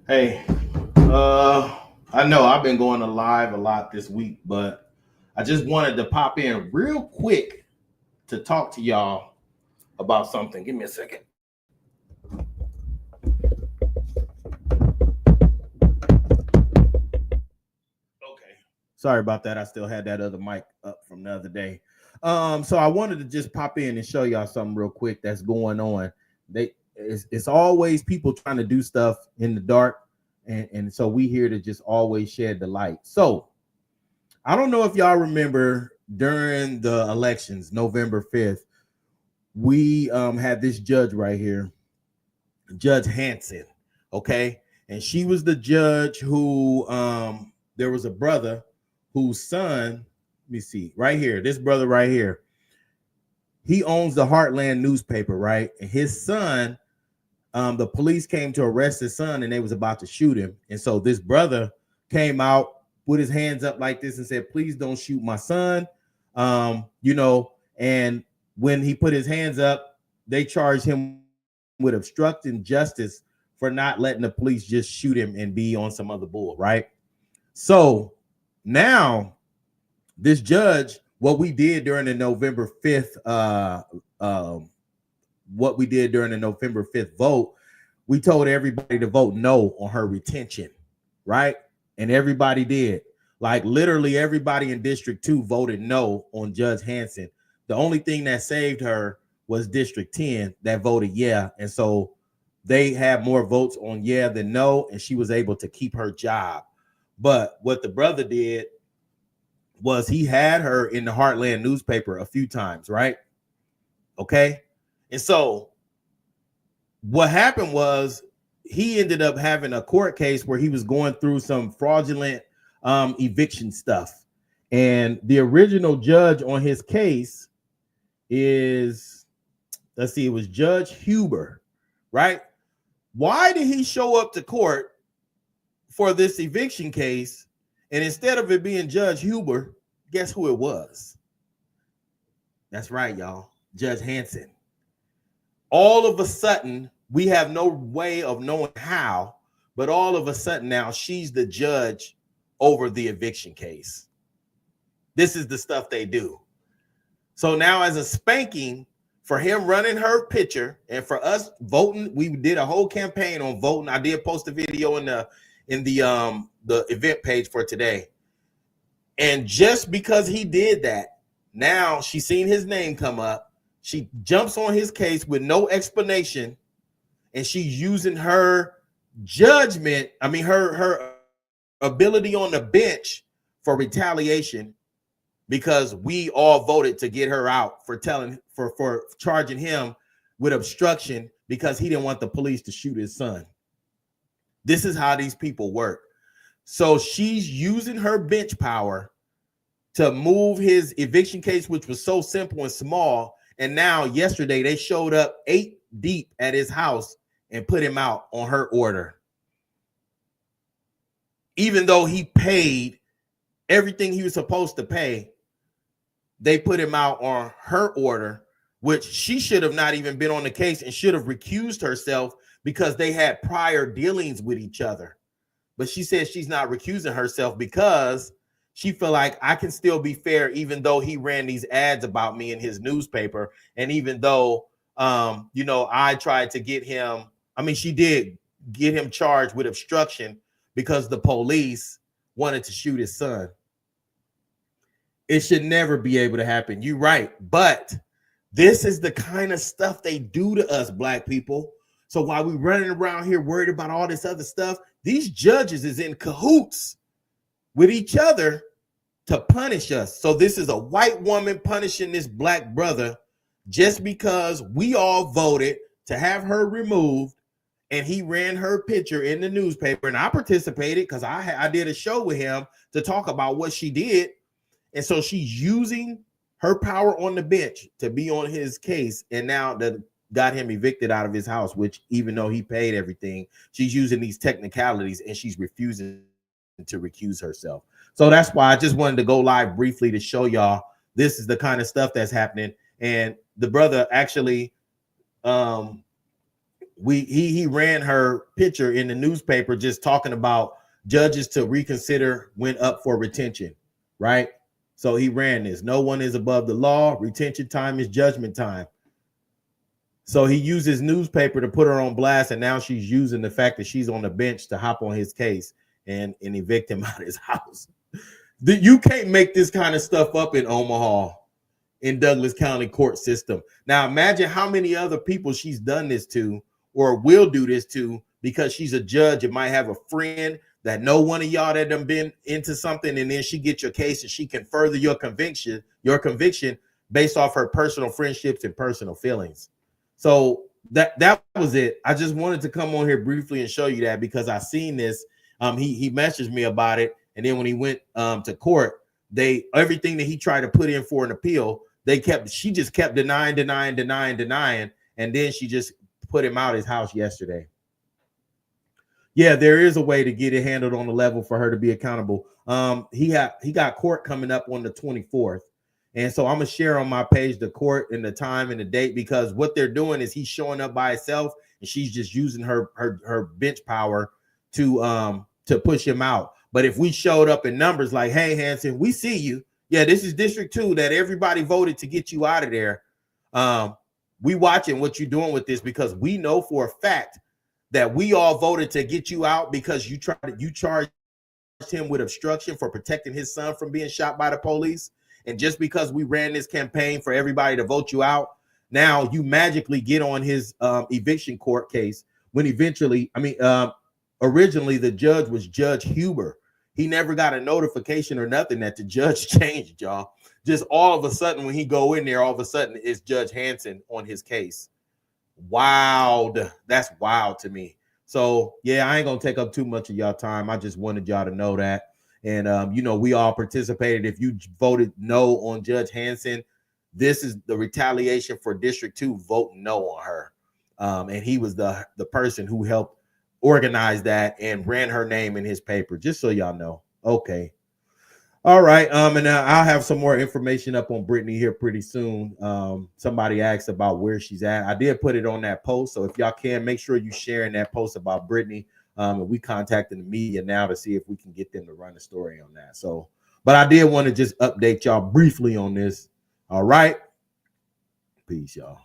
Hey, I know I've been going to live a lot this week, but I just wanted to pop in real quick to talk to y'all about something. Give me a second. Okay. Sorry about that. I still had that other mic up from the other day. So I wanted to just pop in and show y'all something real quick that's going on. It's always people trying to do stuff in the dark, and so we here to just always shed the light. So I don't know if y'all remember during the elections, November 5th, we had this judge right here, Judge Hansen. Okay. And she was the judge who there was a brother whose son, let me see, right here, this brother right here, he owns the Heartland newspaper, right? And his son, the police came to arrest his son and they was about to shoot him. And so this brother came out, put his hands up like this and said, please don't shoot my son. And when he put his hands up, they charged him with obstructing justice for not letting the police just shoot him and be on some other bull, right? So now this judge, what we did during the November 5th, what we did during the November 5th vote, we told everybody to vote no on her retention, right? And everybody did. Like literally everybody in District 2 voted no on Judge Hansen. The only thing that saved her was District 10 that voted yeah. And so they had more votes on yeah than no, and she was able to keep her job. But what the brother did was he had her in the Heartland newspaper a few times, right? Okay. And so what happened was he ended up having a court case where he was going through some fraudulent eviction stuff. And the original judge on his case is, let's see, it was Judge Huber, right? Why did he show up to court for this eviction case? And instead of it being Judge Huber, guess who it was? That's right, y'all. Judge Hansen. All of a sudden, we have no way of knowing how, but all of a sudden now she's the judge over the eviction case. This is the stuff they do. So now as a spanking for him running her picture and for us voting, we did a whole campaign on voting. I did post a video in the event page for today. And just because he did that, now she's seen his name come up. She jumps on his case with no explanation, and she's using her judgment, her ability on the bench for retaliation, because we all voted to get her out for charging him with obstruction because he didn't want the police to shoot his son. This is how these people work. So she's using her bench power to move his eviction case, which was so simple and small. And now yesterday they showed up 8 deep at his house and put him out on her order. Even though he paid everything he was supposed to pay, they put him out on her order, which she should have not even been on the case and should have recused herself because they had prior dealings with each other. But she says she's not recusing herself because she feel like I can still be fair, even though he ran these ads about me in his newspaper. And even though, I tried to get him, she did get him charged with obstruction because the police wanted to shoot his son. It should never be able to happen. You're right. But this is the kind of stuff they do to us, black people. So while we running around here worried about all this other stuff, these judges is in cahoots with each other to punish us. So this is a white woman punishing this black brother just because we all voted to have her removed, and he ran her picture in the newspaper, and I participated because I did a show with him to talk about what she did. And so she's using her power on the bench to be on his case, and now that got him evicted out of his house, which even though he paid everything, she's using these technicalities and she's refusing to recuse herself. So that's why I just wanted to go live briefly to show y'all this is the kind of stuff that's happening. And the brother actually, he ran her picture in the newspaper just talking about judges to reconsider went up for retention, right? So he ran this. No one is above the law. Retention time is judgment time. So he used his newspaper to put her on blast, and now she's using the fact that she's on the bench to hop on his case and evict him out of his house. You can't make this kind of stuff up in Omaha, in Douglas County court system. Now imagine how many other people she's done this to or will do this to, because she's a judge. It might have a friend that know one of y'all that done been into something, and then she gets your case and she can further your conviction based off her personal friendships and personal feelings. So that was it. I just wanted to come on here briefly and show you that, because I seen this. He messaged me about it, and then when he went to court, everything that he tried to put in for an appeal, she just kept denying, and then she just put him out of his house yesterday. Yeah, there is a way to get it handled on the level for her to be accountable. He got court coming up on the 24th. And so I'm gonna share on my page the court and the time and the date, because what they're doing is he's showing up by himself and she's just using her bench power to push him out. But if we showed up in numbers like, hey, Hansen, we see you. Yeah, this is District 2 that everybody voted to get you out of there. We watching what you're doing with this, because we know for a fact that we all voted to get you out because you charged him with obstruction for protecting his son from being shot by the police. And just because we ran this campaign for everybody to vote you out, now you magically get on his eviction court case, when originally the judge was Judge Huber. He never got a notification or nothing that the judge changed, y'all. Just all of a sudden, when he go in there, all of a sudden it's Judge Hansen on his case. Wild. That's wild to me. So yeah, I ain't gonna take up too much of y'all time. I just wanted y'all to know that. And we all participated. If you voted no on Judge Hansen, this is the retaliation for District 2 voting no on her. And he was the person who helped organize that and ran her name in his paper, just so y'all know. Okay. All right. And I'll have some more information up on Brittany here pretty soon. Somebody asked about where she's at. I did put it on that post. So if y'all can, make sure you sharing that post about Brittany. And we contacted the media now to see if we can get them to run a story on that. So, but I did want to just update y'all briefly on this. All right. Peace, y'all.